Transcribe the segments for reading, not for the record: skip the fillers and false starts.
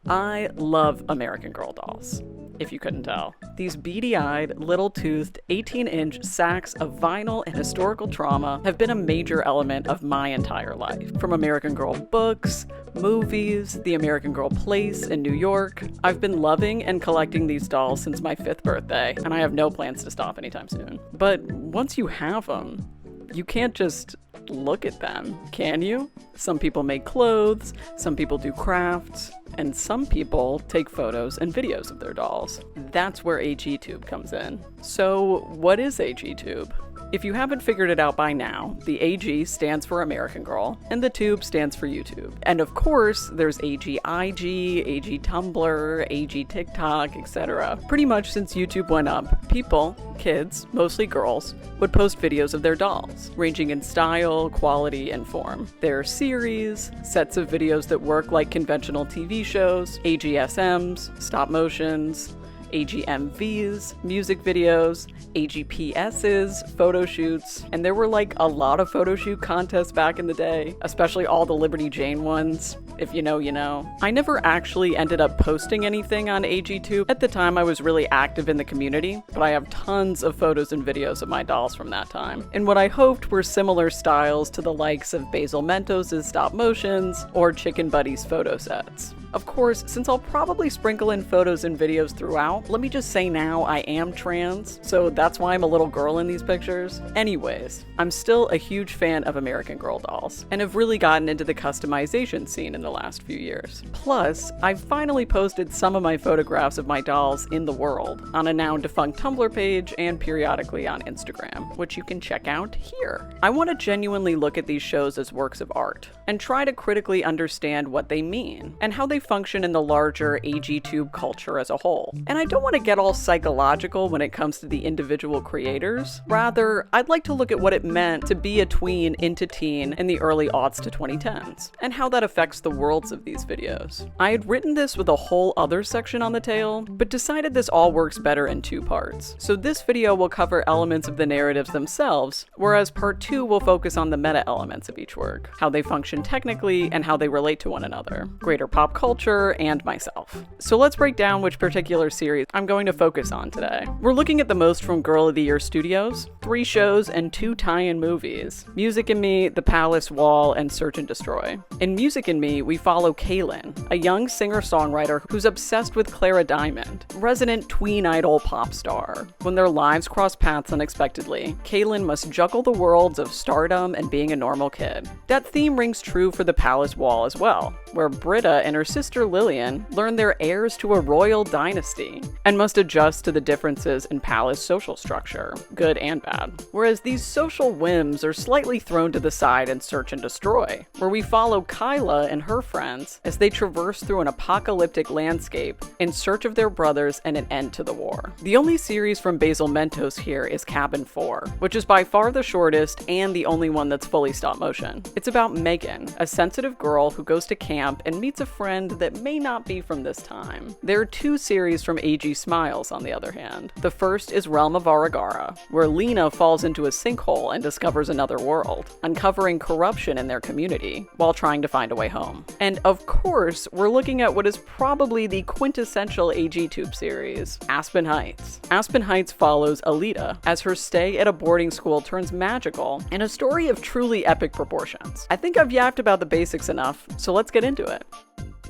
I love American Girl dolls, if you couldn't tell. These beady-eyed, little-toothed, 18-inch sacks of vinyl and historical trauma have been a major element of my entire life. From American Girl books, movies, the American Girl place in New York, I've been loving and collecting these dolls since my 5th birthday, and I have no plans to stop anytime soon. But once you have them, you can't just look at them, can you? Some people make clothes, some people do crafts, and some people take photos and videos of their dolls. That's where AGTube comes in. So what is AGTube? If you haven't figured it out by now, the AG stands for American Girl, and the tube stands for YouTube. And of course, there's AGIG, AGTumblr, AGTikTok, etc. Pretty much since YouTube went up, people, kids, mostly girls, would post videos of their dolls, ranging in style, quality, and form. There are series, sets of videos that work like conventional TV shows, AGSMs, stop motions, AGMVs, music videos, AGPSs, photo shoots, and there were like a lot of photo shoot contests back in the day, especially all the Liberty Jane ones. If you know, you know. I never actually ended up posting anything on AGTube. At the time, I was really active in the community, but I have tons of photos and videos of my dolls from that time, in what I hoped were similar styles to the likes of Basil Mentos' stop motions or Chicken Buddy's photo sets. Of course, since I'll probably sprinkle in photos and videos throughout, let me just say now I am trans, so that's why I'm a little girl in these pictures. Anyways, I'm still a huge fan of American Girl dolls, and have really gotten into the customization scene in the last few years. Plus, I've finally posted some of my photographs of my dolls in the world on a now defunct Tumblr page and periodically on Instagram, which you can check out here. I want to genuinely look at these shows as works of art, and try to critically understand what they mean, and how they function in the larger AGTube culture as a whole. And I don't want to get all psychological when it comes to the individual creators. Rather, I'd like to look at what it meant to be a tween into teen in the early aughts to 2010s, and how that affects the worlds of these videos. I had written this with a whole other section on the tail, but decided this all works better in 2 parts. So this video will cover elements of the narratives themselves, whereas part 2 will focus on the meta elements of each work, how they function technically, and how they relate to one another, greater pop culture, and myself. So let's break down which particular series I'm going to focus on today. We're looking at the most from Girl of the Year Studios, 3 shows and 2 tie-in movies, Music and Me, The Palace Wall, and Search and Destroy. In Music and Me, we follow Kaylin, a young singer-songwriter who's obsessed with Clara Diamond, resident tween idol pop star. When their lives cross paths unexpectedly, Kaylin must juggle the worlds of stardom and being a normal kid. That theme rings true for The Palace Wall as well, where Britta and her sister Lillian learn they're heirs to a royal dynasty and must adjust to the differences in palace social structure, good and bad. Whereas these social whims are slightly thrown to the side in Search and Destroy, where we follow Kyla and her friends as they traverse through an apocalyptic landscape in search of their brothers and an end to the war. The only series from Basil Mentos here is Cabin 4, which is by far the shortest and the only one that's fully stop motion. It's about Megan, a sensitive girl who goes to camp and meets a friend that may not be from this time. There are 2 series from AG Smiles, on the other hand. The first is Realm of Aragara, where Lena falls into a sinkhole and discovers another world, uncovering corruption in their community while trying to find a way home. And of course, we're looking at what is probably the quintessential AGTube series, Aspen Heights. Aspen Heights follows Alita as her stay at a boarding school turns magical in a story of truly epic proportions. I think I've yapped about the basics enough, so let's get into it.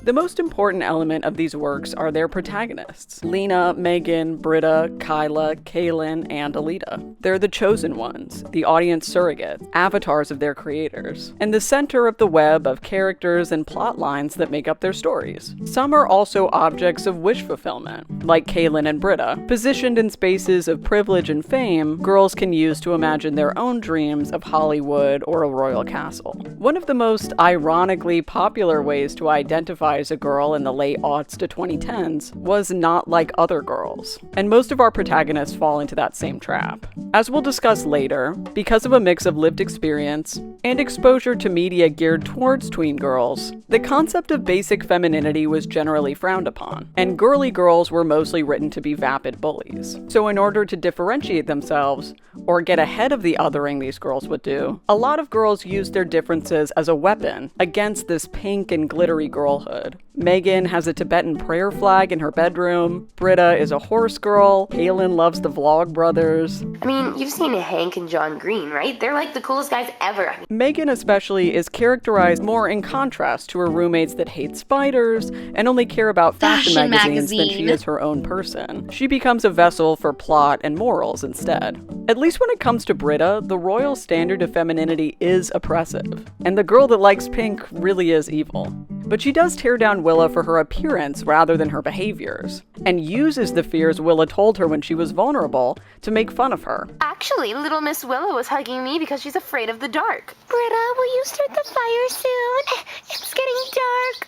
The most important element of these works are their protagonists: Lena, Megan, Britta, Kyla, Kaylin, and Alita. They're the chosen ones, the audience surrogates, avatars of their creators, and the center of the web of characters and plot lines that make up their stories. Some are also objects of wish fulfillment, like Kaylin and Britta. Positioned in spaces of privilege and fame, girls can use to imagine their own dreams of Hollywood or a royal castle. One of the most ironically popular ways to identify as a girl in the late aughts to 2010s was Not Like Other Girls, and most of our protagonists fall into that same trap. As we'll discuss later, because of a mix of lived experience and exposure to media geared towards tween girls, the concept of basic femininity was generally frowned upon, and girly girls were mostly written to be vapid bullies. So in order to differentiate themselves, or get ahead of the othering these girls would do, a lot of girls used their differences as a weapon against this pink and glittery girlhood. childhood. Megan has a Tibetan prayer flag in her bedroom. Britta is a horse girl. Kaylin loves the Vlogbrothers. I mean, you've seen Hank and John Green, right? They're like the coolest guys ever. Megan especially is characterized more in contrast to her roommates that hate spiders and only care about fashion magazines than she is her own person. She becomes a vessel for plot and morals instead. At least when it comes to Britta, the royal standard of femininity is oppressive, and the girl that likes pink really is evil. But she does tear down Willa for her appearance rather than her behaviors, and uses the fears Willa told her when she was vulnerable to make fun of her. Actually, little Miss Willow was hugging me because she's afraid of the dark. Britta, will you start the fire soon? It's getting dark.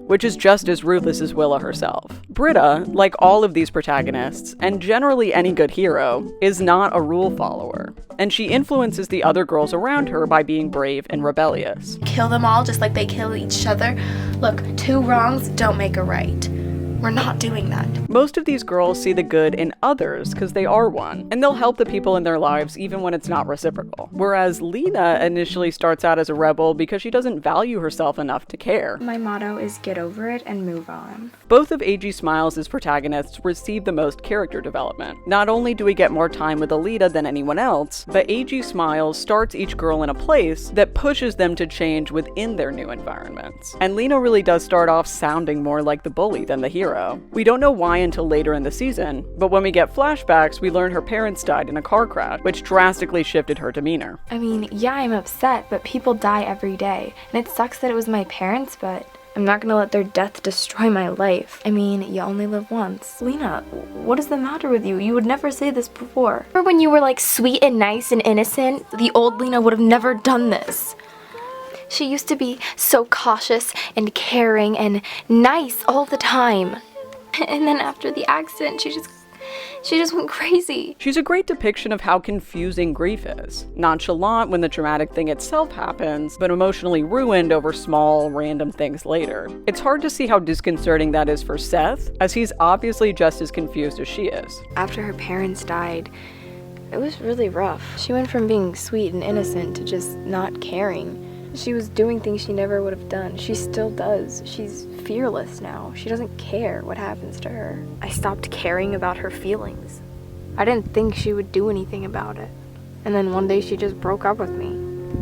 Which is just as ruthless as Willa herself. Britta, like all of these protagonists, and generally any good hero, is not a rule follower, and she influences the other girls around her by being brave and rebellious. Kill them all just like they kill each other. Look, two wrongs don't make a right. We're not doing that. Most of these girls see the good in others because they are one, and they'll help the people in their lives even when it's not reciprocal. Whereas Lena initially starts out as a rebel because she doesn't value herself enough to care. My motto is get over it and move on. Both of A.G. Smiles' protagonists receive the most character development. Not only do we get more time with Alita than anyone else, but A.G. Smiles starts each girl in a place that pushes them to change within their new environments. And Lena really does start off sounding more like the bully than the hero. We don't know why until later in the season, but when we get flashbacks, we learn her parents died in a car crash, which drastically shifted her demeanor. I mean, yeah, I'm upset, but people die every day. And it sucks that it was my parents, but I'm not gonna let their death destroy my life. I mean, you only live once. Lena, what is the matter with you? You would never say this before. Remember when you were like sweet and nice and innocent? The old Lena would have never done this. She used to be so cautious and caring and nice all the time. And then after the accident, she just went crazy. She's a great depiction of how confusing grief is. Nonchalant when the traumatic thing itself happens, but emotionally ruined over small, random things later. It's hard to see how disconcerting that is for Seth, as he's obviously just as confused as she is. After her parents died, it was really rough. She went from being sweet and innocent to just not caring. She was doing things she never would have done. She still does. She's fearless now. She doesn't care what happens to her. I stopped caring about her feelings. I didn't think she would do anything about it. And then one day she just broke up with me.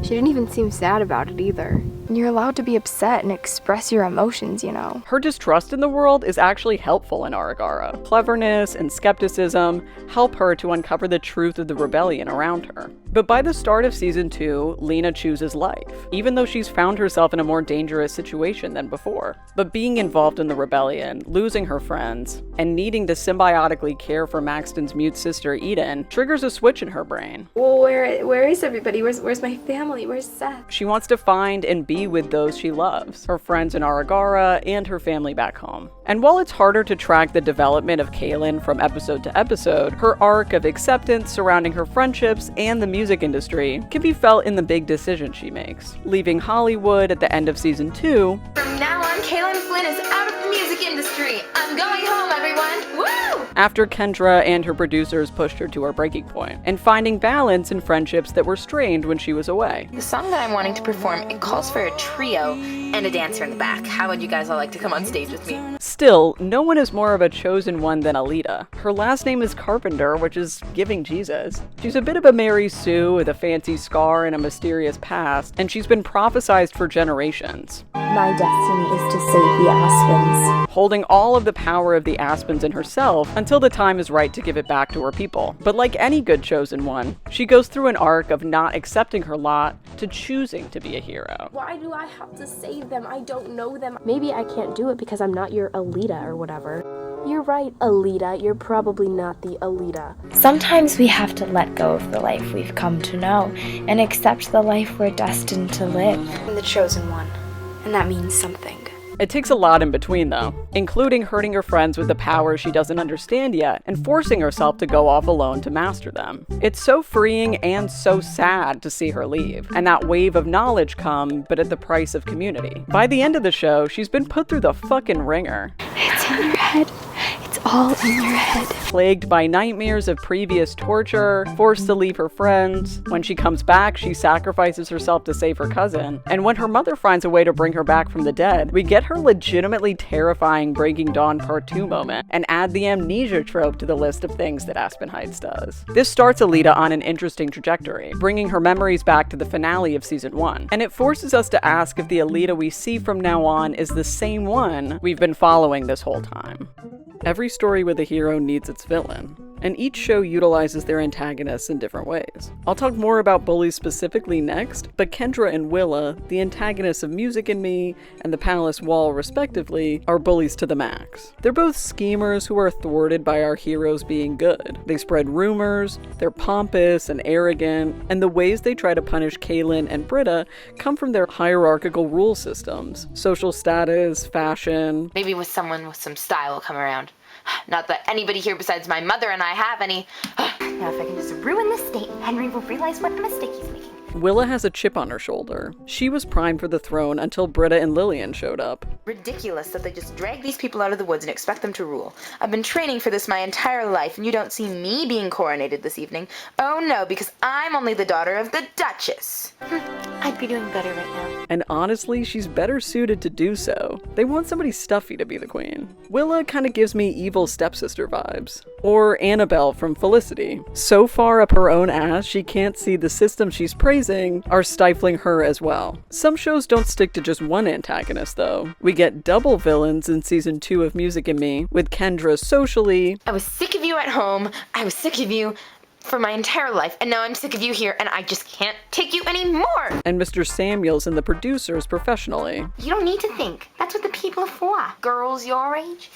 She didn't even seem sad about it either. And you're allowed to be upset and express your emotions, you know. Her distrust in the world is actually helpful in Aragara. Cleverness and skepticism help her to uncover the truth of the rebellion around her. But by the start of season 2, Lena chooses life, even though she's found herself in a more dangerous situation than before. But being involved in the rebellion, losing her friends, and needing to symbiotically care for Maxton's mute sister Eden triggers a switch in her brain. Well, where is everybody? Where's my family? Where's Seth? She wants to find and be with those she loves, her friends in Aragara and her family back home. And while it's harder to track the development of Kaylin from episode to episode, her arc of acceptance surrounding her friendships and the music industry can be felt in the big decisions she makes. Leaving Hollywood at the end of season 2. From now on, Kaylin Flynn is out of the music industry. I'm going home, everyone. Woo! After Kendra and her producers pushed her to her breaking point, and finding balance in friendships that were strained when she was away. The song that I'm wanting to perform, it calls for a trio and a dancer in the back. How would you guys all like to come on stage with me? Still, no one is more of a chosen one than Alita. Her last name is Carpenter, which is giving Jesus. She's a bit of a Mary Sue with a fancy scar and a mysterious past, and she's been prophesized for generations. My destiny is to save the Aspens. Holding all of the power of the Aspens in herself until the time is right to give it back to her people. But like any good chosen one, she goes through an arc of not accepting her lot to choosing to be a hero. Why do I have to save them? I don't know them. Maybe I can't do it because I'm not your Alita or whatever. You're right, Alita. You're probably not the Alita. Sometimes we have to let go of the life we've come to know and accept the life we're destined to live. I'm the chosen one, and that means something. It takes a lot in between though, including hurting her friends with the powers she doesn't understand yet and forcing herself to go off alone to master them. It's so freeing and so sad to see her leave, and that wave of knowledge come, but at the price of community. By the end of the show, she's been put through the fucking ringer. It's in your head. It's all in your head. Plagued by nightmares of previous torture, forced to leave her friends. When she comes back, she sacrifices herself to save her cousin. And when her mother finds a way to bring her back from the dead, we get her legitimately terrifying Breaking Dawn Part 2 moment, and add the amnesia trope to the list of things that Aspen Heights does. This starts Alita on an interesting trajectory, bringing her memories back to the finale of Season 1. And it forces us to ask if the Alita we see from now on is the same one we've been following this whole time. Every story with a hero needs its villain, and each show utilizes their antagonists in different ways. I'll talk more about Bullies specifically next, but Kendra and Willa, the antagonists of Music and Me and The Palace Wall respectively, are bullies to the max. They're both schemers who are thwarted by our heroes being good. They spread rumors, they're pompous and arrogant, and the ways they try to punish Kaylin and Britta come from their hierarchical rule systems. Social status, fashion. Maybe with someone with some style will come around. Not that anybody here besides my mother and I have any. Now if I can just ruin this date, Henry will realize what a mistake he's making. Willa has a chip on her shoulder. She was primed for the throne until Britta and Lillian showed up. Ridiculous that they just drag these people out of the woods and expect them to rule. I've been training for this my entire life, and you don't see me being coronated this evening. Oh no, because I'm only the daughter of the Duchess. I'd be doing better right now. And honestly, she's better suited to do so. They want somebody stuffy to be the queen. Willa kind of gives me evil stepsister vibes. Or Annabelle from Felicity. So far up her own ass, she can't see the system she's praising are stifling her as well. Some shows don't stick to just one antagonist though. We get double villains in Season 2 of Music and Me, with Kendra socially. I was sick of you at home. I was sick of you for my entire life, and now I'm sick of you here, and I just can't take you anymore. And Mr. Samuels and the producers professionally. You don't need to think. That's what the people are for. Girls your age.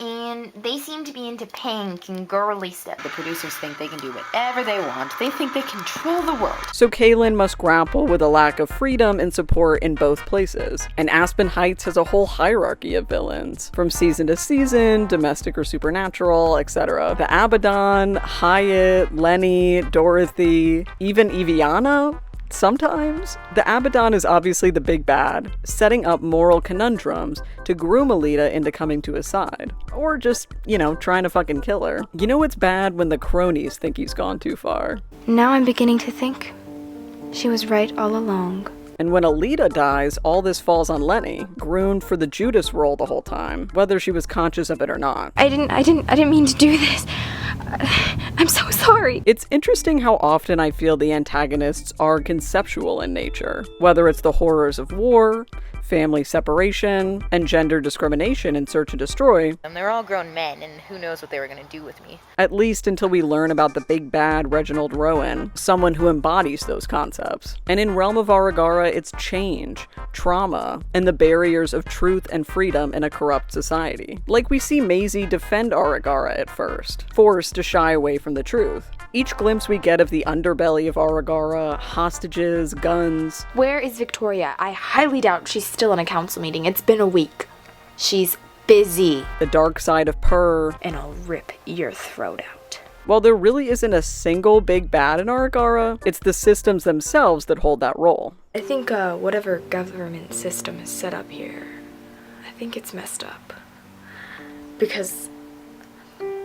And they seem to be into pink and girly stuff. The producers think they can do whatever they want. They think they control the world. So Kaylin must grapple with a lack of freedom and support in both places. And Aspen Heights has a whole hierarchy of villains. From season to season, domestic or supernatural, etc. The Abaddon, Hyatt, Lenny, Dorothy, even Eviana. Sometimes, the Abaddon is obviously the big bad, setting up moral conundrums to groom Alita into coming to his side. Or just, trying to fucking kill her. You know it's bad when the cronies think he's gone too far. Now I'm beginning to think she was right all along. And when Alita dies, all this falls on Lenny, groomed for the Judas role the whole time, whether she was conscious of it or not. I didn't mean to do this. I'm so sorry. It's interesting how often I feel the antagonists are conceptual in nature, whether it's the horrors of war, family separation, and gender discrimination in Search and Destroy. They're all grown men, and who knows what they were going to do with me. At least until we learn about the big bad Reginald Rowan, someone who embodies those concepts. And in Realm of Aragara, it's change, trauma, and the barriers of truth and freedom in a corrupt society. Like we see Maisie defend Aragara at first, forced to shy away from the truth. Each glimpse we get of the underbelly of Aragara, hostages, guns. Where is Victoria? I highly doubt she's still in a council meeting. It's been a week. She's busy. The dark side of Purr. And I'll rip your throat out. While there really isn't a single big bad in Aragara, it's the systems themselves that hold that role. I think whatever government system is set up here, I think it's messed up. Because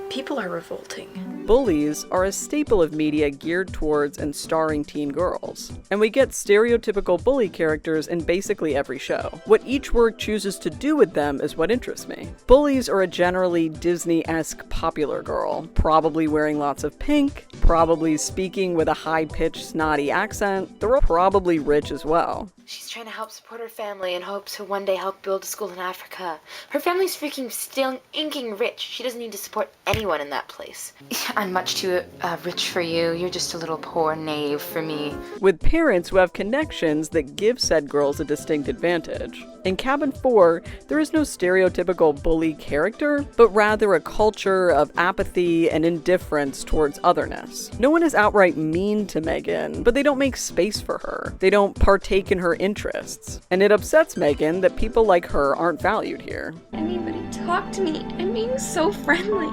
people are revolting. Bullies are a staple of media geared towards and starring teen girls. And we get stereotypical bully characters in basically every show. What each work chooses to do with them is what interests me. Bullies are a generally Disney-esque popular girl, probably wearing lots of pink, probably speaking with a high-pitched snotty accent. They're all probably rich as well. She's trying to help support her family and hopes to one day help build a school in Africa. Her family's freaking still inking rich. She doesn't need to support anyone in that place. I'm much too rich for you. You're just a little poor knave for me. With parents who have connections that give said girls a distinct advantage. In Cabin 4, there is no stereotypical bully character, but rather a culture of apathy and indifference towards otherness. No one is outright mean to Megan, but they don't make space for her. They don't partake in her interests. And it upsets Megan that people like her aren't valued here. Anybody talk to me. I'm being so friendly.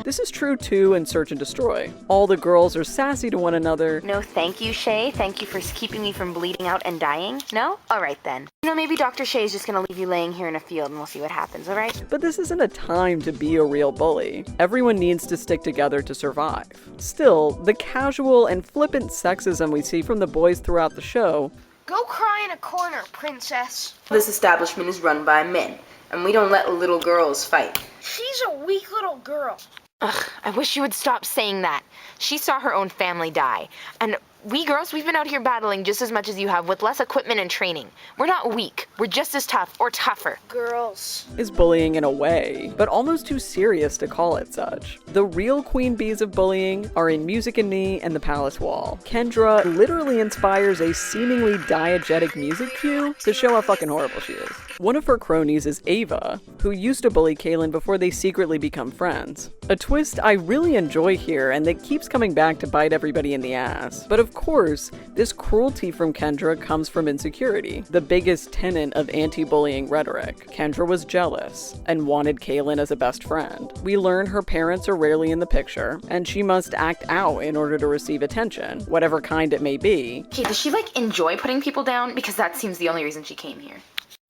This is true too in Search and Destroy. All the girls are sassy to one another. No thank you, Shay. Thank you for keeping me from bleeding out and dying. No? Alright then. Maybe Dr. Shay is just gonna leave you laying here in a field and we'll see what happens, alright? But this isn't a time to be a real bully. Everyone needs to stick together to survive. Still, the casual and flippant sexism we see from the boys throughout the show. Go cry in a corner, princess. This establishment is run by men, and we don't let little girls fight. She's a weak little girl. Ugh, I wish you would stop saying that. She saw her own family die. And we girls, we've been out here battling just as much as you have with less equipment and training. We're not weak. We're just as tough or tougher. Girls. Is bullying in a way, but almost too serious to call it such. The real queen bees of bullying are in Music and Me and the Palace Wall. Kendra literally inspires a seemingly diegetic music cue to show how fucking horrible she is. One of her cronies is Ava, who used to bully Kaylin before they secretly become friends. A twist I really enjoy here and that keeps coming back to bite everybody in the ass. But of course, this cruelty from Kendra comes from insecurity, the biggest tenet of anti-bullying rhetoric. Kendra was jealous and wanted Kaylin as a best friend. We learn her parents are rarely in the picture, and she must act out in order to receive attention, whatever kind it may be. Okay, does she enjoy putting people down? Because that seems the only reason she came here.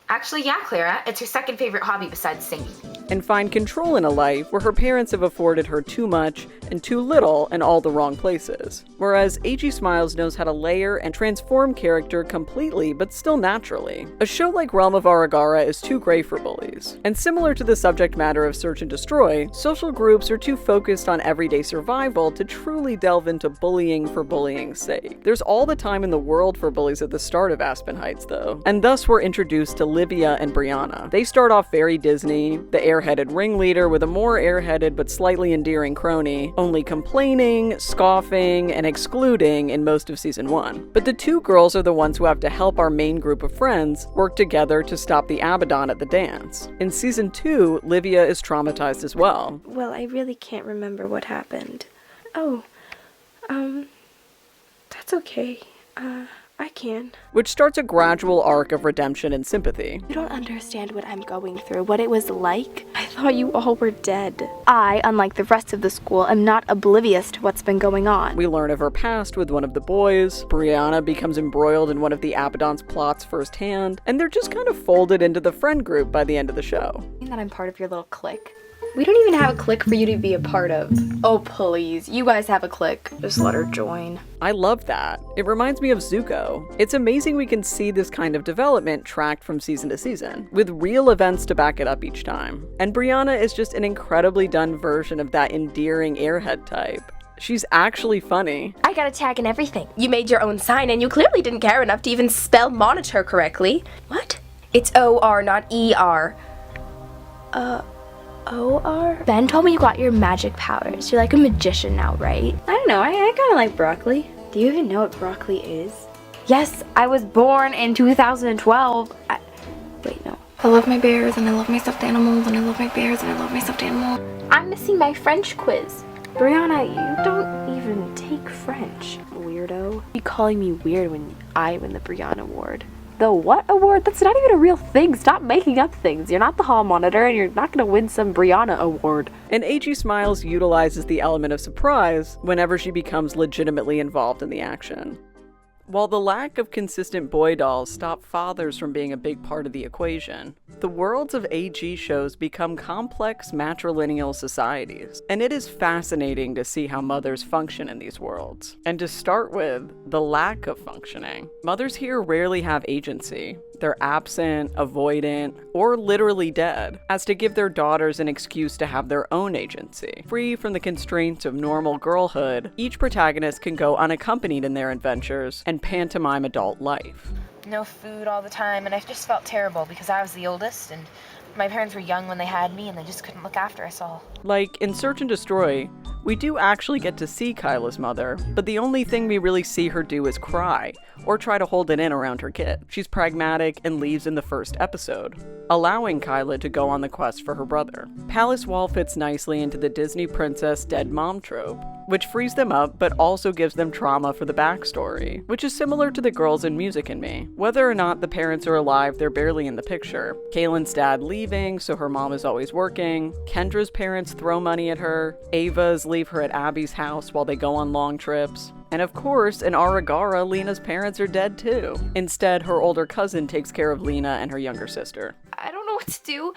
Actually, yeah, Clara, it's her second favorite hobby besides singing. And find control in a life where her parents have afforded her too much and too little in all the wrong places. Whereas AG Smiles knows how to layer and transform character completely but still naturally. A show like Realm of Aragara is too gray for bullies. And similar to the subject matter of Search and Destroy, social groups are too focused on everyday survival to truly delve into bullying for bullying's sake. There's all the time in the world for bullies at the start of Aspen Heights though, and thus we're introduced to Livia and Brianna. They start off very Disney, the airheaded ringleader with a more airheaded but slightly endearing crony, only complaining, scoffing, and excluding in most of season 1. But the two girls are the ones who have to help our main group of friends work together to stop the Abaddon at the dance. In season 2, Livia is traumatized as well. Well, I really can't remember what happened. Oh, that's okay. I can. Which starts a gradual arc of redemption and sympathy. You don't understand what I'm going through, what it was like. I thought you all were dead. I, unlike the rest of the school, am not oblivious to what's been going on. We learn of her past with one of the boys, Brianna becomes embroiled in one of the Abaddon's plots firsthand, and they're just kind of folded into the friend group by the end of the show. Mean that I'm part of your little clique? We don't even have a clique for you to be a part of. Oh, please. You guys have a clique. Just let her join. I love that. It reminds me of Zuko. It's amazing we can see this kind of development tracked from season to season, with real events to back it up each time. And Brianna is just an incredibly done version of that endearing airhead type. She's actually funny. I got a tag and everything. You made your own sign and you clearly didn't care enough to even spell monitor correctly. What? It's O-R, not E-R. O-R? Ben told me you got your magic powers. You're like a magician now, right? I don't know. I kind of like broccoli. Do you even know what broccoli is? Yes, I was born in 2012. Wait, no. I love my bears, and I love my stuffed animals, and I love my bears, and I love my stuffed animals. I'm missing my French quiz. Brianna, you don't even take French, weirdo. You calling me weird when I win the Brianna Award. The what award? That's not even a real thing. Stop making up things. You're not the hall monitor, and you're not gonna win some Brianna award. And AG Smiles utilizes the element of surprise whenever she becomes legitimately involved in the action. While the lack of consistent boy dolls stop fathers from being a big part of the equation, the worlds of AG shows become complex matrilineal societies, and it is fascinating to see how mothers function in these worlds. And to start with, the lack of functioning. Mothers here rarely have agency. They're absent, avoidant, or literally dead, as to give their daughters an excuse to have their own agency. Free from the constraints of normal girlhood, each protagonist can go unaccompanied in their adventures and pantomime adult life. No food all the time, and I just felt terrible because I was the oldest, and my parents were young when they had me, and they just couldn't look after us all. Like in Search and Destroy, we do actually get to see Kyla's mother, but the only thing we really see her do is cry, or try to hold it in around her kid. She's pragmatic and leaves in the first episode, allowing Kyla to go on the quest for her brother. Palace Wall fits nicely into the Disney princess dead mom trope. which frees them up but also gives them trauma for the backstory, which is similar to the girls in Music and Me. Whether or not the parents are alive, they're barely in the picture. Kaylin's dad leaving, so her mom is always working. Kendra's parents throw money at her. Ava's leave her at Abby's house while they go on long trips. And of course, in Aragara, Lena's parents are dead too. Instead, her older cousin takes care of Lena and her younger sister. I don't know what to do.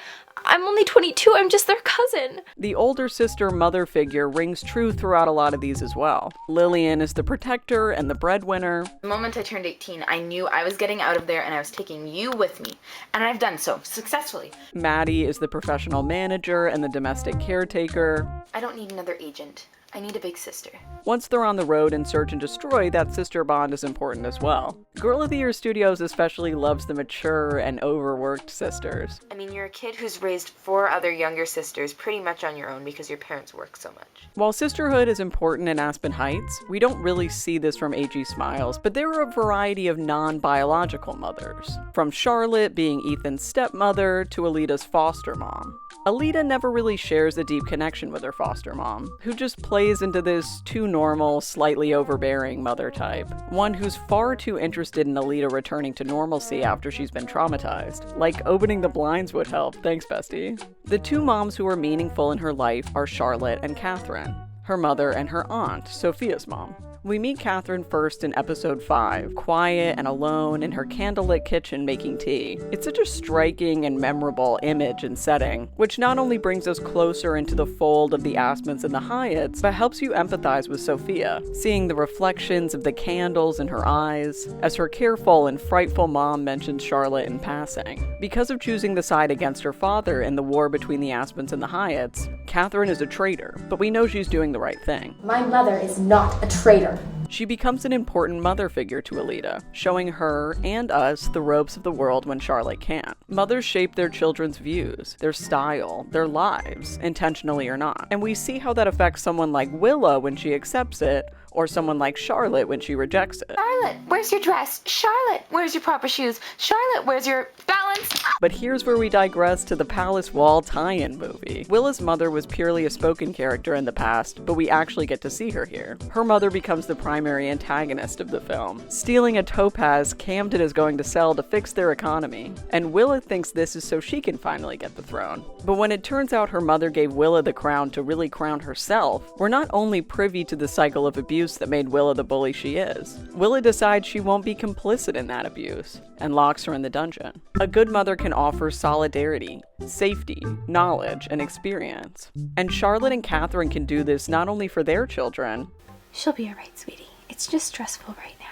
I'm only 22, I'm just their cousin. The older sister mother figure rings true throughout a lot of these as well. Lillian is the protector and the breadwinner. The moment I turned 18, I knew I was getting out of there and I was taking you with me. And I've done so, successfully. Maddie is the professional manager and the domestic caretaker. I don't need another agent. I need a big sister. Once they're on the road and search and destroy, that sister bond is important as well. Girl of the Year Studios especially loves the mature and overworked sisters. I mean, you're a kid who's raised 4 other younger sisters pretty much on your own because your parents work so much. While sisterhood is important in Aspen Heights, we don't really see this from AG Smiles, but there are a variety of non-biological mothers. From Charlotte being Ethan's stepmother to Alita's foster mom. Alita never really shares a deep connection with her foster mom, who just plays into this too normal, slightly overbearing mother type. One who's far too interested in Alita returning to normalcy after she's been traumatized. Like opening the blinds would help, thanks bestie. The 2 moms who are meaningful in her life are Charlotte and Catherine, her mother and her aunt, Sophia's mom. We meet Catherine first in episode 5, quiet and alone in her candlelit kitchen making tea. It's such a striking and memorable image and setting, which not only brings us closer into the fold of the Aspens and the Hyatts, but helps you empathize with Sophia, seeing the reflections of the candles in her eyes, as her careful and frightful mom mentions Charlotte in passing. Because of choosing the side against her father in the war between the Aspens and the Hyatts, Catherine is a traitor, but we know she's doing the right thing. My mother is not a traitor. She becomes an important mother figure to Alita, showing her and us the ropes of the world when Charlotte can't. Mothers shape their children's views, their style, their lives, intentionally or not. And we see how that affects someone like Willa when she accepts it, or someone like Charlotte when she rejects it. Charlotte, where's your dress? Charlotte, where's your proper shoes? Charlotte, where's your balance? But here's where we digress to the Palace Wall tie-in movie. Willa's mother was purely a spoken character in the past, but we actually get to see her here. Her mother becomes the primary antagonist of the film, stealing a topaz Camden is going to sell to fix their economy. And Willa thinks this is so she can finally get the throne. But when it turns out her mother gave Willa the crown to really crown herself, we're not only privy to the cycle of abuse that made Willa the bully she is. Willa decides she won't be complicit in that abuse, and locks her in the dungeon. A good mother can offer solidarity, safety, knowledge, and experience. And Charlotte and Catherine can do this not only for their children, She'll be alright, sweetie. It's just stressful right now.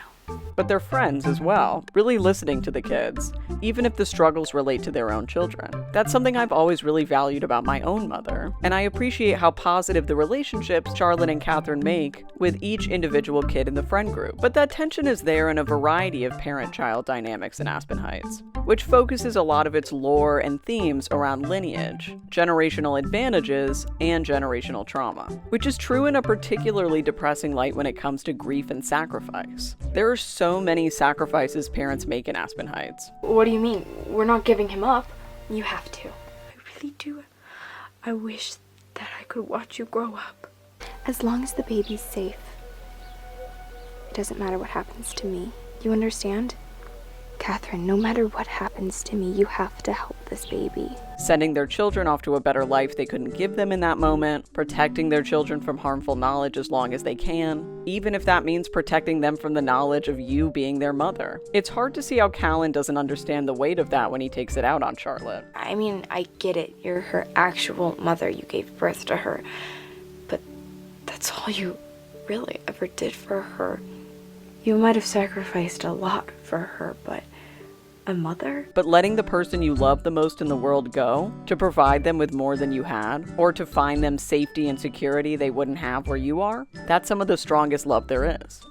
but their friends as well, really listening to the kids, even if the struggles relate to their own children. That's something I've always really valued about my own mother, and I appreciate how positive the relationships Charlotte and Catherine make with each individual kid in the friend group. But that tension is there in a variety of parent-child dynamics in Aspen Heights, which focuses a lot of its lore and themes around lineage, generational advantages, and generational trauma, which is true in a particularly depressing light when it comes to grief and sacrifice. There are so many sacrifices parents make in Aspen Heights. What do you mean? We're not giving him up. You have to. I really do. I wish that I could watch you grow up. As long as the baby's safe, it doesn't matter what happens to me. You understand? Catherine, no matter what happens to me, you have to help this baby. Sending their children off to a better life they couldn't give them in that moment, protecting their children from harmful knowledge as long as they can, even if that means protecting them from the knowledge of you being their mother. It's hard to see how Callan doesn't understand the weight of that when he takes it out on Charlotte. I mean, I get it. You're her actual mother. You gave birth to her. But that's all you really ever did for her. You might have sacrificed a lot for her, but a mother? But letting the person you love the most in the world go, to provide them with more than you had, or to find them safety and security they wouldn't have where you are, that's some of the strongest love there is.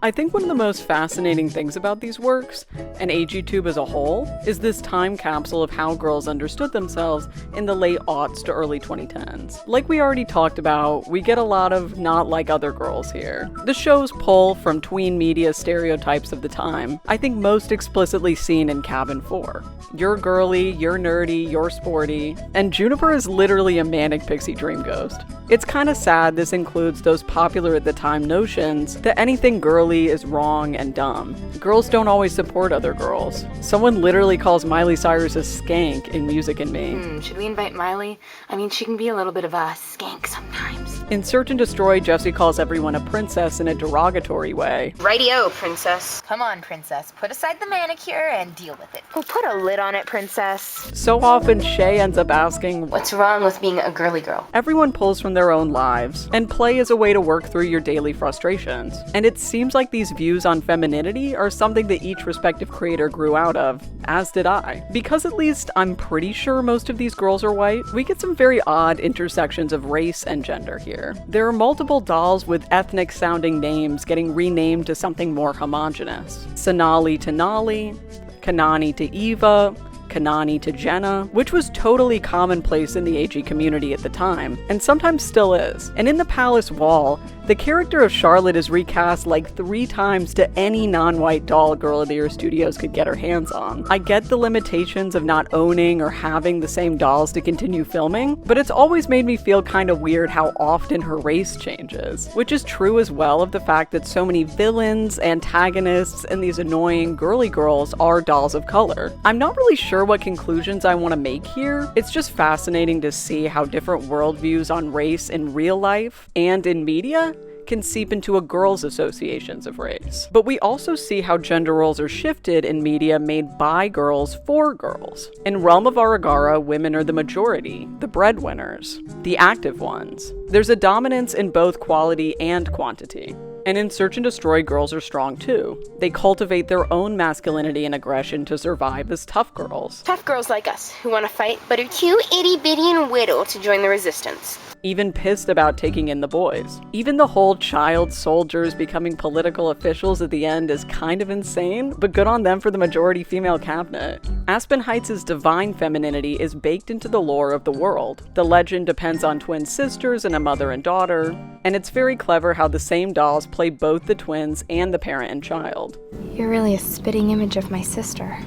I think one of the most fascinating things about these works, and AGTube as a whole, is this time capsule of how girls understood themselves in the late aughts to early 2010s. Like we already talked about, we get a lot of not like other girls here. The shows pull from tween media stereotypes of the time, I think most explicitly seen in Cabin 4. You're girly, you're nerdy, you're sporty, and Juniper is literally a manic pixie dream ghost. It's kinda sad this includes those popular at the time notions that anything girly is wrong and dumb. Girls don't always support other girls. Someone literally calls Miley Cyrus a skank in Music and Me. Should we invite Miley? I mean, she can be a little bit of a skank sometimes. In Search and Destroy, Jessie calls everyone a princess in a derogatory way. Rightio, princess. Come on, princess. Put aside the manicure and deal with it. Oh, put a lid on it, princess. So often, Shay ends up asking, What's wrong with being a girly girl? everyone pulls from their own lives, and play is a way to work through your daily frustrations. And it seems like these views on femininity are something that each respective creator grew out of, as did I. Because at least I'm pretty sure most of these girls are white, we get some very odd intersections of race and gender here. There are multiple dolls with ethnic-sounding names getting renamed to something more homogenous. Sonali to Nali, Kanani to Eva, Kanani to Jenna, which was totally commonplace in the AG community at the time, and sometimes still is. And in the Palace Wall, the character of Charlotte is recast like 3 times to any non-white doll Girl of the Year Studios could get her hands on. I get the limitations of not owning or having the same dolls to continue filming, but it's always made me feel kind of weird how often her race changes, which is true as well of the fact that so many villains, antagonists, and these annoying girly girls are dolls of color. I'm not really sure what conclusions I want to make here. It's just fascinating to see how different worldviews on race in real life and in media can seep into a girl's associations of race. But we also see how gender roles are shifted in media made by girls for girls. In Realm of Aragara, women are the majority, the breadwinners, the active ones. There's a dominance in both quality and quantity. And in Search and Destroy, girls are strong too. They cultivate their own masculinity and aggression to survive as tough girls. Tough girls like us, who want to fight, but are too itty-bitty and whittle to join the resistance. Even pissed about taking in the boys. Even the whole child soldiers becoming political officials at the end is kind of insane, but good on them for the majority female cabinet. Aspen Heights' divine femininity is baked into the lore of the world. The legend depends on twin sisters and a mother and daughter, and it's very clever how the same dolls play both the twins and the parent and child. You're really a spitting image of my sister.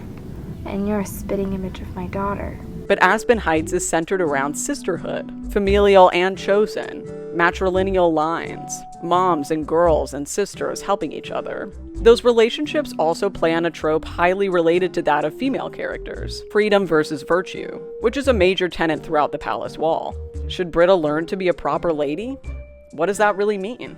And you're a spitting image of my daughter. But Aspen Heights is centered around sisterhood, familial and chosen, matrilineal lines, moms and girls and sisters helping each other. Those relationships also play on a trope highly related to that of female characters, freedom versus virtue, which is a major tenet throughout the Palace Wall. Should Britta learn to be a proper lady? What does that really mean?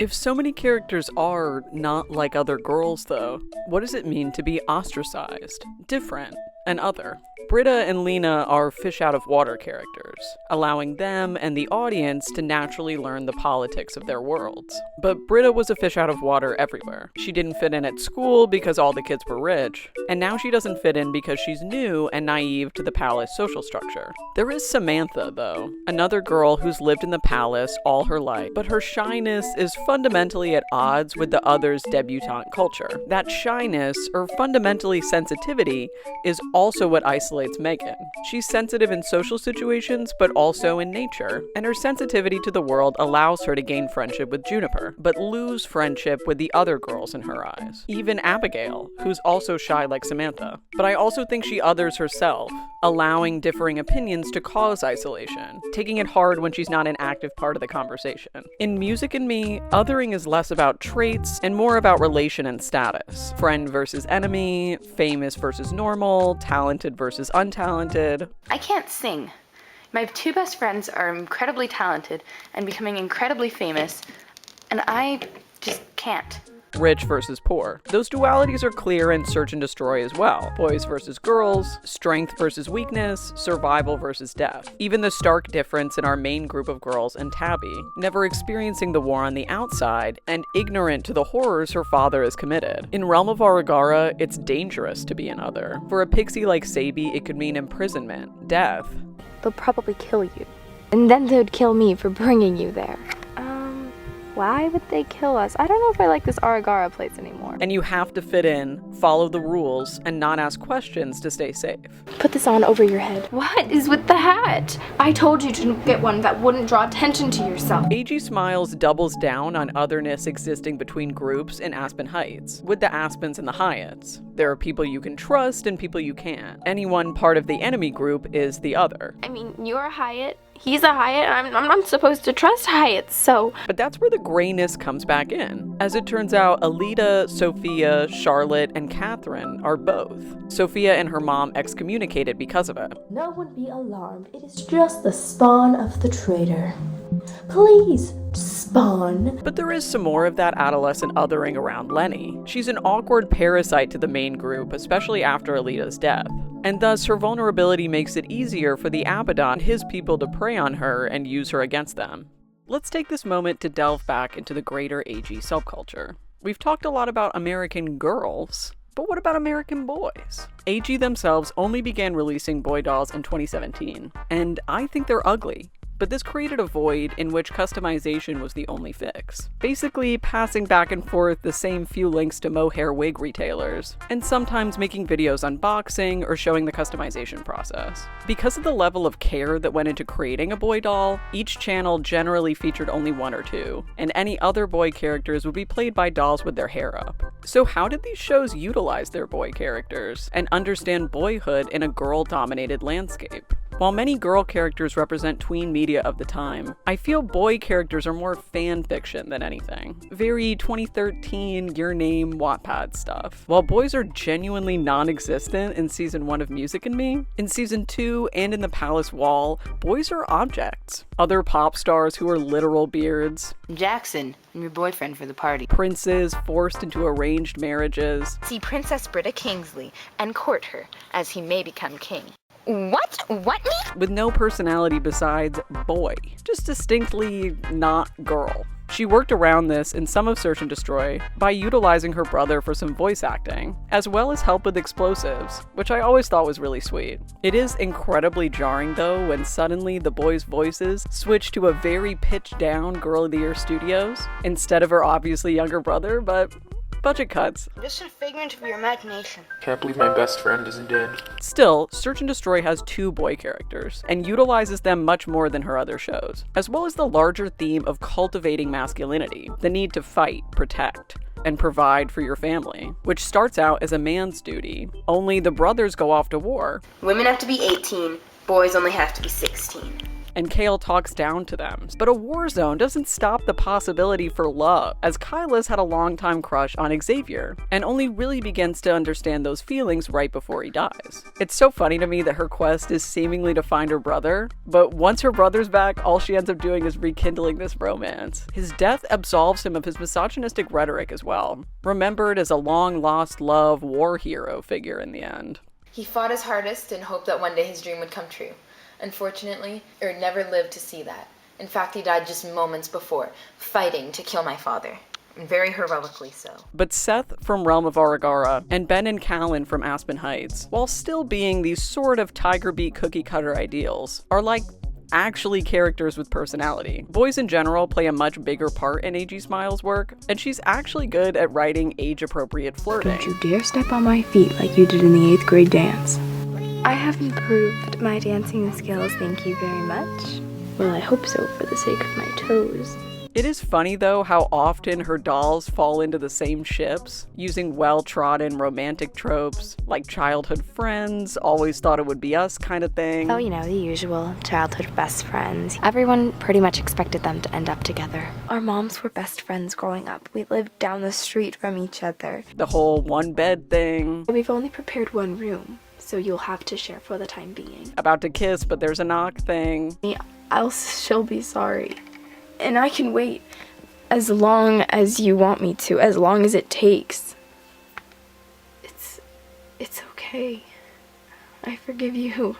If so many characters are not like other girls, though, what does it mean to be ostracized, different, and other? Britta and Lena are fish-out-of-water characters, allowing them and the audience to naturally learn the politics of their worlds. But Britta was a fish out of water everywhere. She didn't fit in at school because all the kids were rich, and now she doesn't fit in because she's new and naive to the palace social structure. There is Samantha, though, another girl who's lived in the palace all her life, but her shyness is fundamentally at odds with the others' debutante culture. That shyness, or fundamentally sensitivity, is also what isolates Megan. She's sensitive in social situations, but also in nature, and her sensitivity to the world allows her to gain friendship with Juniper, but lose friendship with the other girls in her eyes. Even Abigail, who's also shy like Samantha. But I also think she others herself, allowing differing opinions to cause isolation, taking it hard when she's not an active part of the conversation. In Music and Me, othering is less about traits and more about relation and status. Friend versus enemy, famous versus normal, talented versus untalented. I can't sing. My 2 best friends are incredibly talented and becoming incredibly famous, and I just can't. Rich versus poor. Those dualities are clear in Search and Destroy as well. Boys versus girls, strength versus weakness, survival versus death. Even the stark difference in our main group of girls and Tabby, never experiencing the war on the outside and ignorant to the horrors her father has committed. In Realm of Aragara, it's dangerous to be an other. For a pixie like Sabi, it could mean imprisonment, death. They'll probably kill you. And then they'd kill me for bringing you there. Why would they kill us? I don't know if I like this Aragara place anymore. And you have to fit in, follow the rules, and not ask questions to stay safe. Put this on over your head. What is with the hat? I told you to get one that wouldn't draw attention to yourself. AG Smiles doubles down on otherness existing between groups in Aspen Heights, with the Aspens and the Hyatts. There are people you can trust and people you can't. Any one part of the enemy group is the other. I mean, you're a Hyatt, He's a Hyatt, and I'm not supposed to trust Hyatts, so... But that's where the grayness comes back in. As it turns out, Alita, Sophia, Charlotte, and Catherine are both. Sophia and her mom excommunicated because of it. No one be alarmed. It is just the spawn of the traitor. Please, spawn. But there is some more of that adolescent othering around Lenny. She's an awkward parasite to the main group, especially after Alita's death. And thus, her vulnerability makes it easier for the Abaddon, his people, to prey on her and use her against them. Let's take this moment to delve back into the greater AG subculture. We've talked a lot about American girls, but what about American boys? AG themselves only began releasing boy dolls in 2017, and I think they're ugly. But this created a void in which customization was the only fix. Basically, passing back and forth the same few links to mohair wig retailers, and sometimes making videos unboxing or showing the customization process. Because of the level of care that went into creating a boy doll, each channel generally featured only one or two, and any other boy characters would be played by dolls with their hair up. So how did these shows utilize their boy characters and understand boyhood in a girl-dominated landscape? While many girl characters represent tween media of the time, I feel boy characters are more fan fiction than anything. Very 2013, Your Name, Wattpad stuff. While boys are genuinely non-existent in Season 1 of Music and Me, in Season 2 and in The Palace Wall, boys are objects. Other pop stars who are literal beards. Jackson, I'm your boyfriend for the party. Princes forced into arranged marriages. See Princess Britta Kingsley and court her, as he may become king. What? What me? With no personality besides boy. Just distinctly not girl. She worked around this in some of Search and Destroy by utilizing her brother for some voice acting, as well as help with explosives, which I always thought was really sweet. It is incredibly jarring though when suddenly the boys' voices switch to a very pitched down Girl of the Year Studios, instead of her obviously younger brother, but budget cuts. Just a figment of your imagination. Can't believe my best friend isn't dead. Still, Search and Destroy has two boy characters, and utilizes them much more than her other shows, as well as the larger theme of cultivating masculinity, the need to fight, protect, and provide for your family, which starts out as a man's duty, only the brothers go off to war. Women have to be 18, boys only have to be 16. And Kale talks down to them. But a war zone doesn't stop the possibility for love, as Kyla's had a longtime crush on Xavier, and only really begins to understand those feelings right before he dies. It's so funny to me that her quest is seemingly to find her brother, but once her brother's back, all she ends up doing is rekindling this romance. His death absolves him of his misogynistic rhetoric as well, remembered as a long-lost love war hero figure in the end. He fought his hardest and hoped that one day his dream would come true. Unfortunately, Erd never lived to see that. In fact, he died just moments before, fighting to kill my father. And very heroically so. But Seth from Realm of Aragara and Ben and Callan from Aspen Heights, while still being these sort of Tiger Beat cookie cutter ideals, are like actually characters with personality. Boys in general play a much bigger part in A.G. Smiles' work, and she's actually good at writing age-appropriate flirting. Don't you dare step on my feet like you did in the 8th grade dance. I have improved my dancing skills, thank you very much. Well, I hope so, for the sake of my toes. It is funny though how often her dolls fall into the same ships, using well-trodden romantic tropes, like childhood friends, always thought it would be us kind of thing. Oh, you know, the usual childhood best friends. Everyone pretty much expected them to end up together. Our moms were best friends growing up. We lived down the street from each other. The whole one bed thing. We've only prepared one room, so you'll have to share for the time being. About to kiss, but there's a knock thing. Else she'll be sorry. And I can wait as long as you want me to, as long as it takes. It's okay. I forgive you.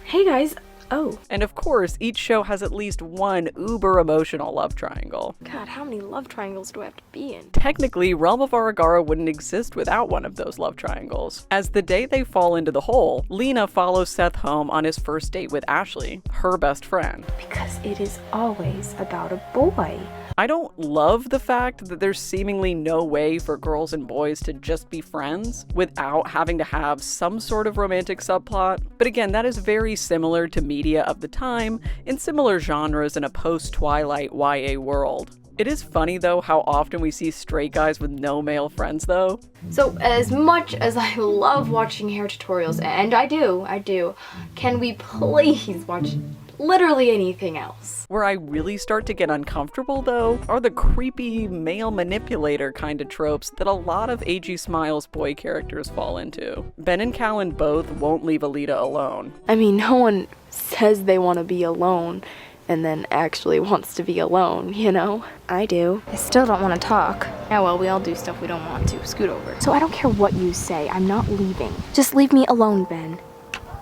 Hey guys. Oh. And of course, each show has at least one uber emotional love triangle. God, how many love triangles do I have to be in? Technically, Realm of Aragara wouldn't exist without one of those love triangles. As the day they fall into the hole, Lena follows Seth home on his first date with Ashley, her best friend. Because it is always about a boy. I don't love the fact that there's seemingly no way for girls and boys to just be friends without having to have some sort of romantic subplot. But again, that is very similar to media of the time in similar genres in a post-Twilight YA world. It is funny though how often we see straight guys with no male friends though. So as much as I love watching hair tutorials, and I do, can we please watch literally anything else? Where I really start to get uncomfortable though are the creepy male manipulator kind of tropes that a lot of AG Smiles boy characters fall into. Ben and Callan both won't leave Alita alone. I mean, no one says they want to be alone and then actually wants to be alone, you know? I do. I still don't want to talk. Yeah, well, we all do stuff we don't want to. Scoot over. So I don't care what you say. I'm not leaving. Just leave me alone, Ben.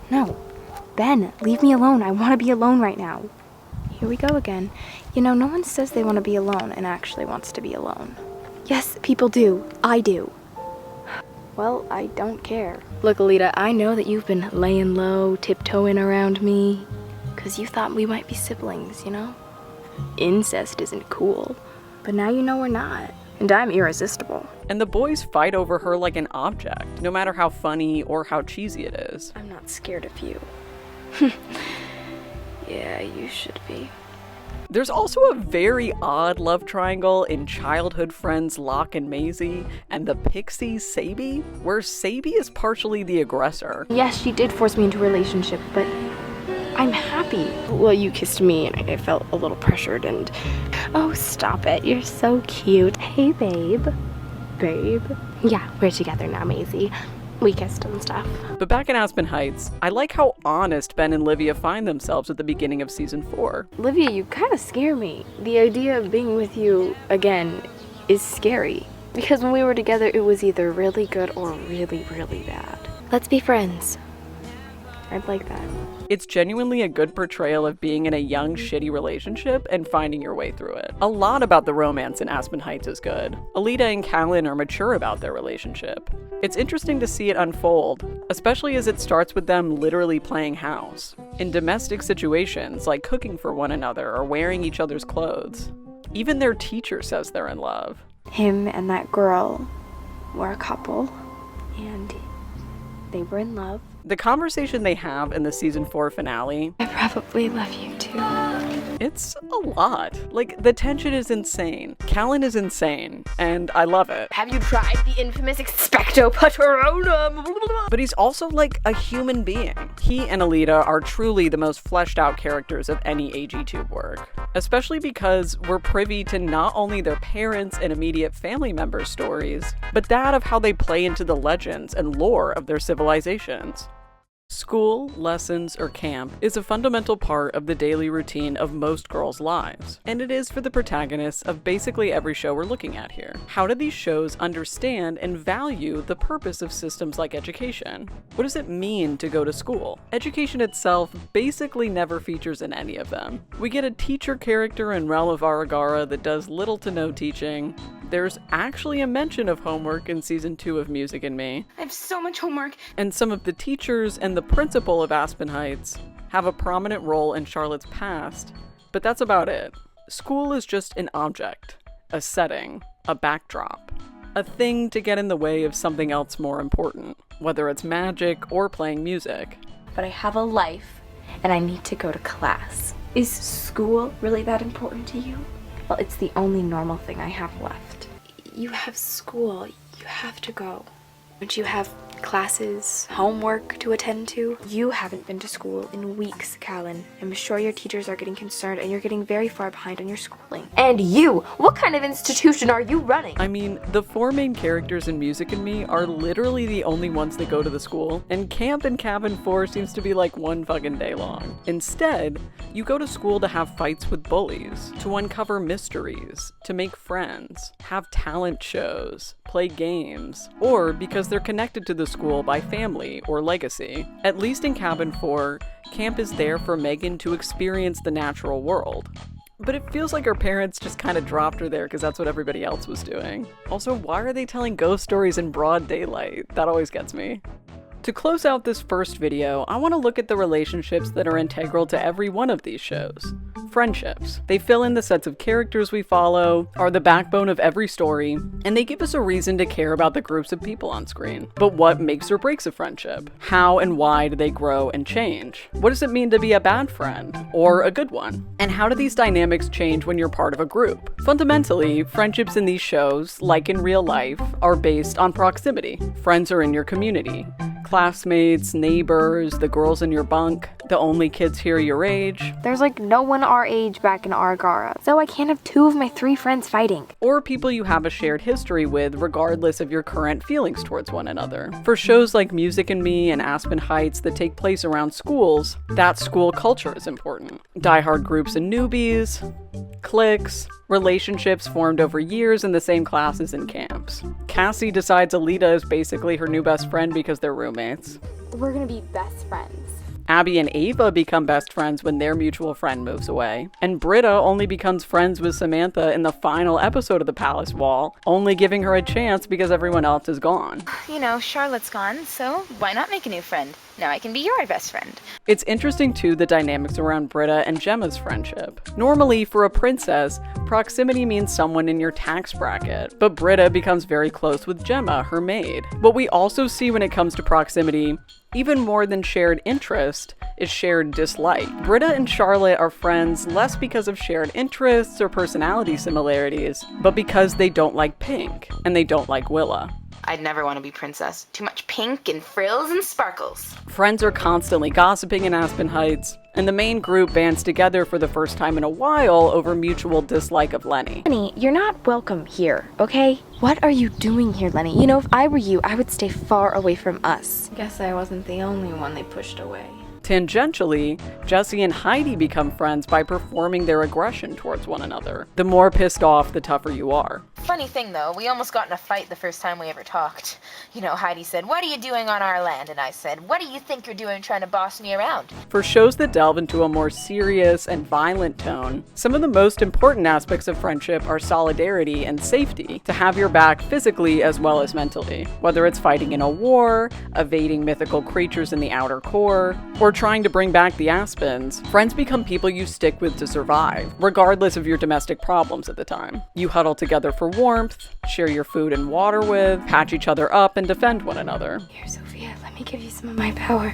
No. Ben, leave me alone. I want to be alone right now. Here we go again. You know, no one says they want to be alone and actually wants to be alone. Yes, people do. I do. Well, I don't care. Look, Alita, I know that you've been laying low, tiptoeing around me, because you thought we might be siblings, you know? Incest isn't cool. But now you know we're not. And I'm irresistible. And the boys fight over her like an object, no matter how funny or how cheesy it is. I'm not scared of you. Yeah, you should be. There's also a very odd love triangle in childhood friends Locke and Maisie and the pixie Sadie, where Sadie is partially the aggressor. Yes, she did force me into a relationship, but I'm happy. Well, you kissed me and I felt a little pressured and... Oh, stop it. You're so cute. Hey, babe. Babe? Yeah, we're together now, Maisie. We kissed and stuff. But back in Aspen Heights, I like how honest Ben and Livia find themselves at the beginning of season 4. Livia, you kind of scare me. The idea of being with you again is scary. Because when we were together, it was either really good or really, really bad. Let's be friends. I'd like that. It's genuinely a good portrayal of being in a young, shitty relationship and finding your way through it. A lot about the romance in Aspen Heights is good. Alita and Callan are mature about their relationship. It's interesting to see it unfold, especially as it starts with them literally playing house, in domestic situations like cooking for one another or wearing each other's clothes. Even their teacher says they're in love. Him and that girl were a couple, and they were in love. The conversation they have in the season 4 finale, I probably love you too. it's a lot. Like, the tension is insane. Callan is insane, and I love it. Have you tried the infamous Expecto Patronum? But he's also like a human being. He and Alita are truly the most fleshed out characters of any AGTube work, especially because we're privy to not only their parents and immediate family members' stories, but that of how they play into the legends and lore of their civilizations. School, lessons, or camp is a fundamental part of the daily routine of most girls' lives, and it is for the protagonists of basically every show we're looking at here. How do these shows understand and value the purpose of systems like education? What does it mean to go to school? Education itself basically never features in any of them. We get a teacher character in Realm of Aragara that does little to no teaching. There's actually a mention of homework in season 2 of Music and Me. I have so much homework. And some of the teachers and the principal of Aspen Heights have a prominent role in Charlotte's past, but that's about it. School is just an object, a setting, a backdrop, a thing to get in the way of something else more important, whether it's magic or playing music. But I have a life, and I need to go to class. Is school really that important to you? Well, it's the only normal thing I have left. You have school. You have to go. Don't you have classes, homework to attend to? You haven't been to school in weeks, Callan. I'm sure your teachers are getting concerned and you're getting very far behind on your schooling. And you? What kind of institution are you running? I mean, the 4 main characters in Music and Me are literally the only ones that go to the school, and Camp in Cabin 4 seems to be like one fucking day long. Instead, you go to school to have fights with bullies, to uncover mysteries, to make friends, have talent shows, play games, or because they're connected to the school by family or legacy. At least in Cabin 4, Camp is there for Megan to experience the natural world. But it feels like her parents just kind of dropped her there because that's what everybody else was doing. Also, why are they telling ghost stories in broad daylight? That always gets me. To close out this first video, I want to look at the relationships that are integral to every one of these shows. Friendships. They fill in the sets of characters we follow, are the backbone of every story, and they give us a reason to care about the groups of people on screen. But what makes or breaks a friendship? How and why do they grow and change? What does it mean to be a bad friend? Or a good one? And how do these dynamics change when you're part of a group? Fundamentally, friendships in these shows, like in real life, are based on proximity. Friends are in your community. Classmates, neighbors, the girls in your bunk, the only kids here your age. There's like no one our age back in Argara, so I can't have 2 of my 3 friends fighting. Or people you have a shared history with regardless of your current feelings towards one another. For shows like Music and Me and Aspen Heights that take place around schools, that school culture is important. Die-hard groups and newbies, cliques, relationships formed over years in the same classes and camps. Cassie decides Alita is basically her new best friend because they're roommates. We're gonna be best friends. Abby and Ava become best friends when their mutual friend moves away. And Britta only becomes friends with Samantha in the final episode of The Palace Wall, only giving her a chance because everyone else is gone. You know, Charlotte's gone, so why not make a new friend? Now I can be your best friend. It's interesting too the dynamics around Britta and Gemma's friendship. Normally, for a princess, proximity means someone in your tax bracket, but Britta becomes very close with Gemma, her maid. What we also see when it comes to proximity, even more than shared interest, is shared dislike. Britta and Charlotte are friends less because of shared interests or personality similarities, but because they don't like Pink, and they don't like Willa. I'd never want to be princess. Too much pink and frills and sparkles. Friends are constantly gossiping in Aspen Heights, and the main group bands together for the first time in a while over mutual dislike of Lenny. Lenny, you're not welcome here, okay? What are you doing here, Lenny? You know, if I were you, I would stay far away from us. Guess I wasn't the only one they pushed away. Tangentially, Jesse and Heidi become friends by performing their aggression towards one another. The more pissed off, the tougher you are. Funny thing though, we almost got in a fight the first time we ever talked. You know, Heidi said, "What are you doing on our land?" And I said, "What do you think you're doing trying to boss me around?" For shows that delve into a more serious and violent tone, some of the most important aspects of friendship are solidarity and safety, to have your back physically as well as mentally. Whether it's fighting in a war, evading mythical creatures in the outer core, or trying to bring back the Aspens, friends become people you stick with to survive, regardless of your domestic problems at the time. You huddle together for warmth, share your food and water with, patch each other up, and defend one another. Here, Sophia, let me give you some of my power.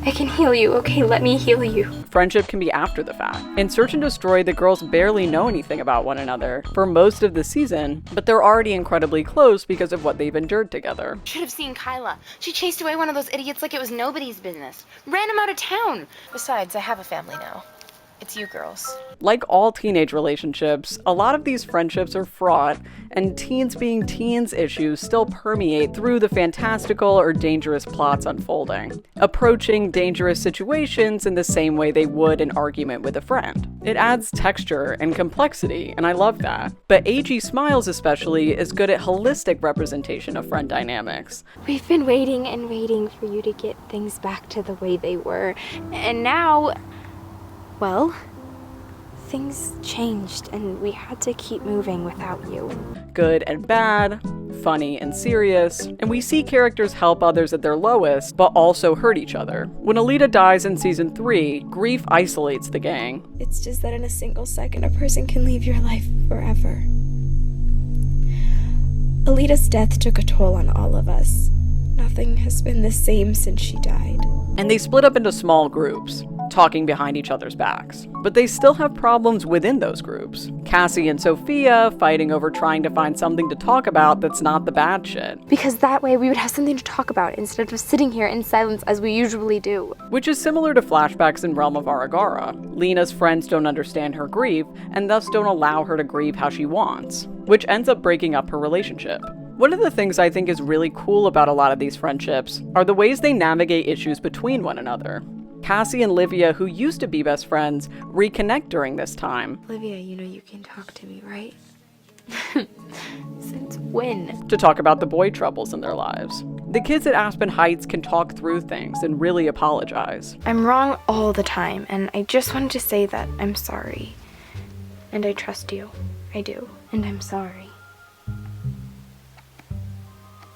I can heal you, okay? Let me heal you. Friendship can be after the fact. In Search and Destroy, the girls barely know anything about one another for most of the season, but they're already incredibly close because of what they've endured together. Should have seen Kyla. She chased away one of those idiots like it was nobody's business. Ran him out of town. Besides, I have a family now. It's you girls. Like all teenage relationships, a lot of these friendships are fraught, and teens being teens issues still permeate through the fantastical or dangerous plots unfolding, approaching dangerous situations in the same way they would an argument with a friend. It adds texture and complexity, and I love that. But AG Smiles especially is good at holistic representation of friend dynamics. We've been waiting and waiting for you to get things back to the way they were, and now, well, things changed and we had to keep moving without you. Good and bad, funny and serious, and we see characters help others at their lowest, but also hurt each other. When Alita dies in season 3, grief isolates the gang. It's just that in a single second, a person can leave your life forever. Alita's death took a toll on all of us. Nothing has been the same since she died. And they split up into small groups, talking behind each other's backs. But they still have problems within those groups. Cassie and Sophia fighting over trying to find something to talk about that's not the bad shit. Because that way we would have something to talk about instead of sitting here in silence as we usually do. Which is similar to flashbacks in Realm of Aragara. Lena's friends don't understand her grief, and thus don't allow her to grieve how she wants, which ends up breaking up her relationship. One of the things I think is really cool about a lot of these friendships are the ways they navigate issues between one another. Cassie and Livia, who used to be best friends, reconnect during this time. Olivia, you know you can talk to me, right? Since when? To talk about the boy troubles in their lives. The kids at Aspen Heights can talk through things and really apologize. I'm wrong all the time, and I just wanted to say that I'm sorry. And I trust you. I do. And I'm sorry.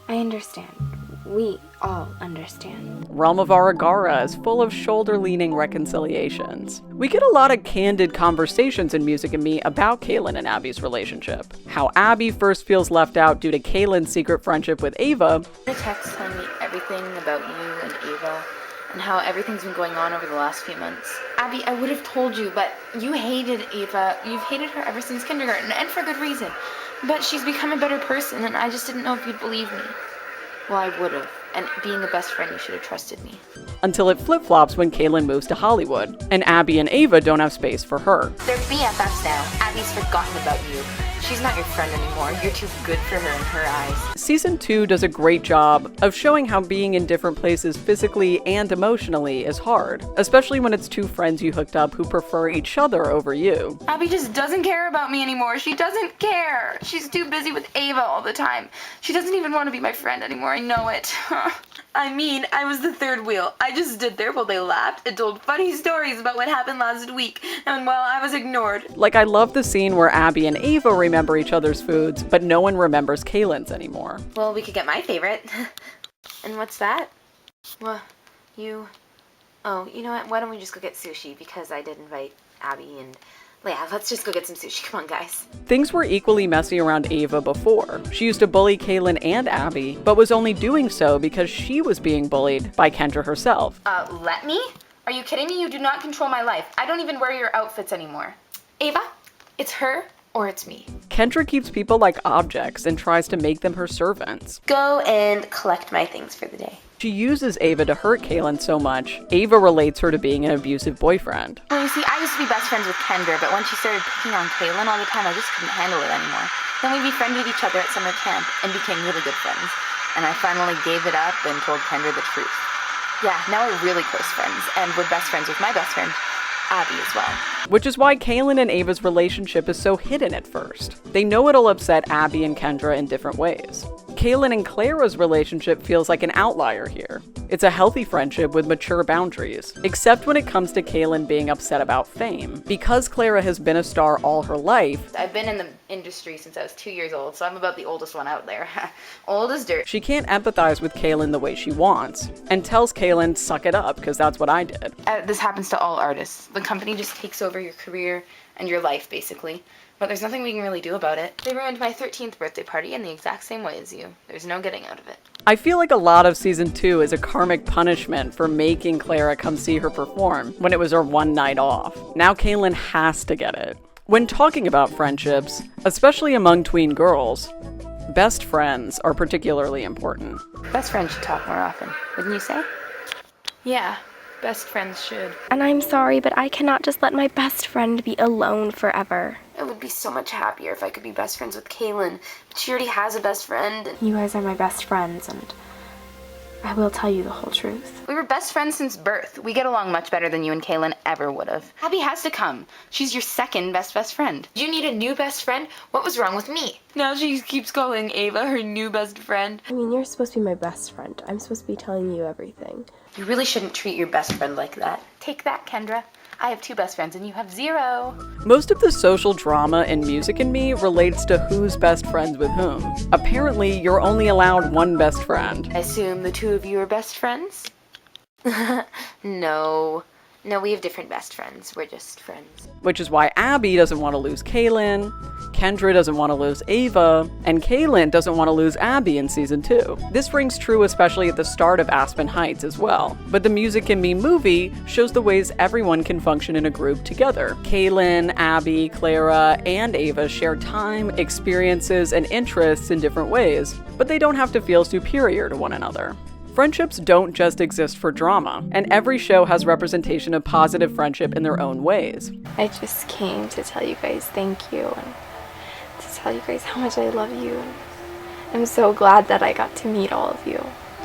I understand. We all understand. Realm of Aragara is full of shoulder-leaning reconciliations. We get a lot of candid conversations in Music and Me about Kaylin and Abby's relationship. How Abby first feels left out due to Kaylin's secret friendship with Ava. A text telling me everything about you and Ava, and how everything's been going on over the last few months. Abby, I would have told you, but you hated Ava. You've hated her ever since kindergarten, and for good reason. But she's become a better person, and I just didn't know if you'd believe me. Well, I would have. And being a best friend, you should have trusted me. Until it flip-flops when Kaylin moves to Hollywood, and Abby and Ava don't have space for her. They're BFFs now. Abby's forgotten about you. She's not your friend anymore. You're too good for her in her eyes. Season 2 does a great job of showing how being in different places physically and emotionally is hard, especially when it's two friends you hooked up who prefer each other over you. Abby just doesn't care about me anymore. She doesn't care. She's too busy with Ava all the time. She doesn't even want to be my friend anymore. I know it. I mean, I was the third wheel. I just stood there while they laughed and told funny stories about what happened last week, and while I was ignored. Like, I love the scene where Abby and Ava remember each other's foods, but no one remembers Kaylin's anymore. Well, we could get my favorite. And what's that? Well, Oh, you know what? Why don't we just go get sushi? Because I did invite Abby and... Yeah, let's just go get some sushi. Come on, guys. Things were equally messy around Ava before. She used to bully Kaylin and Abby, but was only doing so because she was being bullied by Kendra herself. Let me? Are you kidding me? You do not control my life. I don't even wear your outfits anymore. Ava, it's her or it's me. Kendra keeps people like objects and tries to make them her servants. Go and collect my things for the day. She uses Ava to hurt Kaylin so much, Ava relates her to being an abusive boyfriend. Well, you see, I used to be best friends with Kendra, but when she started picking on Kaylin all the time, I just couldn't handle it anymore. Then we befriended each other at summer camp and became really good friends. And I finally gave it up and told Kendra the truth. Yeah, now we're really close friends, and we're best friends with my best friend, Abby, as well. Which is why Kaylin and Ava's relationship is so hidden at first. They know it'll upset Abby and Kendra in different ways. Kaylin and Clara's relationship feels like an outlier here. It's a healthy friendship with mature boundaries, except when it comes to Kaylin being upset about fame. Because Clara has been a star all her life, I've been in the industry since I was 2 years old, so I'm about the oldest one out there. Old as dirt. she can't empathize with Kaylin the way she wants, and tells Kaylin, suck it up, because that's what I did. This happens to all artists. The company just takes over your career and your life, basically. But there's nothing we can really do about it. They ruined my 13th birthday party in the exact same way as you. There's no getting out of it. I feel like a lot of season 2 is a karmic punishment for making Clara come see her perform when it was her one night off. Now Kaylin has to get it. When talking about friendships, especially among tween girls, best friends are particularly important. Best friends should talk more often, wouldn't you say? Yeah, best friends should. And I'm sorry, but I cannot just let my best friend be alone forever. I would be so much happier if I could be best friends with Kaylin, but she already has a best friend. You guys are my best friends, and I will tell you the whole truth. We were best friends since birth. We get along much better than you and Kaylin ever would have. Abby has to come. She's your second best friend. Do you need a new best friend? What was wrong with me? Now she keeps calling Ava her new best friend. I mean, you're supposed to be my best friend. I'm supposed to be telling you everything. You really shouldn't treat your best friend like that. Take that, Kendra. I have 2 best friends and you have 0. Most of the social drama in Music and Me relates to who's best friends with whom. Apparently, you're only allowed one best friend. I assume the 2 of you are best friends? No, we have different best friends. We're just friends. Which is why Abby doesn't want to lose Kaylin, Kendra doesn't want to lose Ava, and Kaylin doesn't want to lose Abby in season 2. This rings true especially at the start of Aspen Heights as well. But the Music and Me movie shows the ways everyone can function in a group together. Kaylin, Abby, Clara, and Ava share time, experiences, and interests in different ways, but they don't have to feel superior to one another. Friendships don't just exist for drama, and every show has representation of positive friendship in their own ways. I just came to tell you guys thank you and to tell you guys how much I love you. I'm so glad that I got to meet all of you.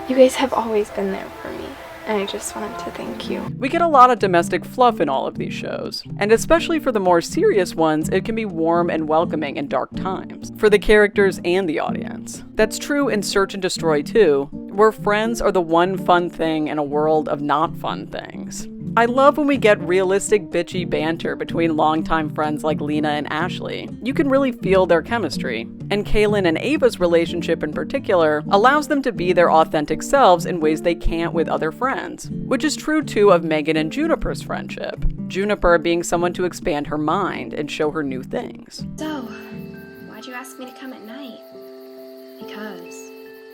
You guys have always been there for me, and I just wanted to thank you. We get a lot of domestic fluff in all of these shows, and especially for the more serious ones, it can be warm and welcoming in dark times, for the characters and the audience. That's true in Search and Destroy too, where friends are the one fun thing in a world of not fun things. I love when we get realistic bitchy banter between longtime friends like Lena and Ashley. You can really feel their chemistry. And Kaylin and Ava's relationship in particular allows them to be their authentic selves in ways they can't with other friends, which is true too of Megan and Juniper's friendship. Juniper being someone to expand her mind and show her new things. So, why'd you ask me to come at night? Because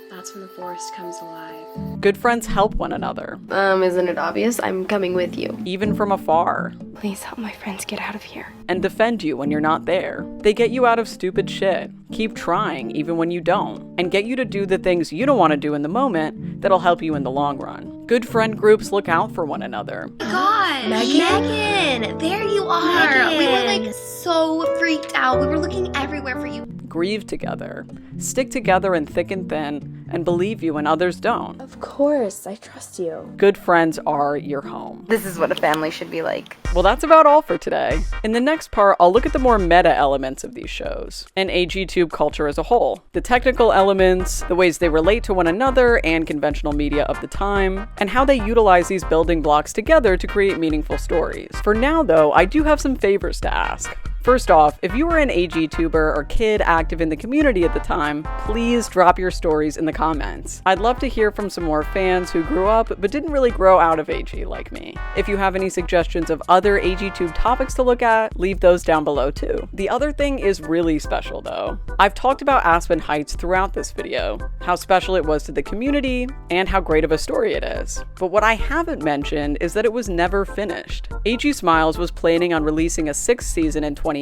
that's when the forest comes alive. Good friends help one another, Isn't it obvious? I'm coming with you. even from afar, Please help my friends get out of here. and defend you when you're not there. They get you out of stupid shit, keep trying even when you don't, and get you to do the things you don't want to do in the moment that'll help you in the long run. Good friend groups look out for one another. God, Megan! There you are! We were like so freaked out. We were looking everywhere for you. Grieve together, stick together in thick and thin, and believe you when others don't. Of course, I trust you. Good friends are your home. This is what a family should be like. Well, that's about all for today. In the next part, I'll look at the more meta elements of these shows, and AGTube culture as a whole. The technical elements, the ways they relate to one another and conventional media of the time, and how they utilize these building blocks together to create meaningful stories. For now, though, I do have some favors to ask. First off, if you were an AGTuber or kid active in the community at the time, please drop your stories in the comments. I'd love to hear from some more fans who grew up but didn't really grow out of AG like me. If you have any suggestions of other AGTube topics to look at, leave those down below too. The other thing is really special though. I've talked about Aspen Heights throughout this video, how special it was to the community, and how great of a story it is. But what I haven't mentioned is that it was never finished. AG Smiles was planning on releasing a 6th season in 2018,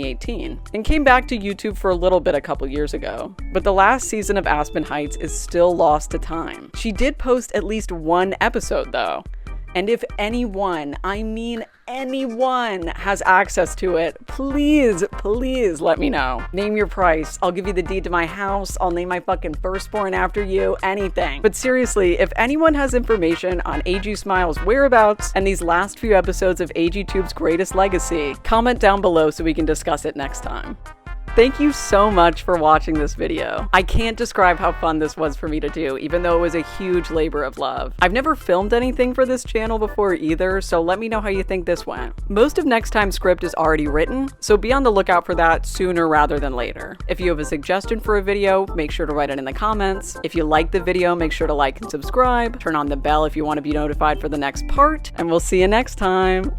and came back to YouTube for a little bit a couple years ago. But the last season of Aspen Heights is still lost to time. She did post at least one episode though, and if anyone, I mean anyone, has access to it, please let me know. Name your price. I'll give you the deed to my house. I'll name my fucking firstborn after you, anything. But seriously, if anyone has information on AG Smiles' whereabouts and these last few episodes of AGTube's greatest legacy, comment down below so we can discuss it next time. Thank you so much for watching this video. I can't describe how fun this was for me to do, even though it was a huge labor of love. I've never filmed anything for this channel before either, so let me know how you think this went. Most of next time's script is already written, so be on the lookout for that sooner rather than later. If you have a suggestion for a video, make sure to write it in the comments. If you like the video, make sure to like and subscribe. Turn on the bell if you want to be notified for the next part, and we'll see you next time.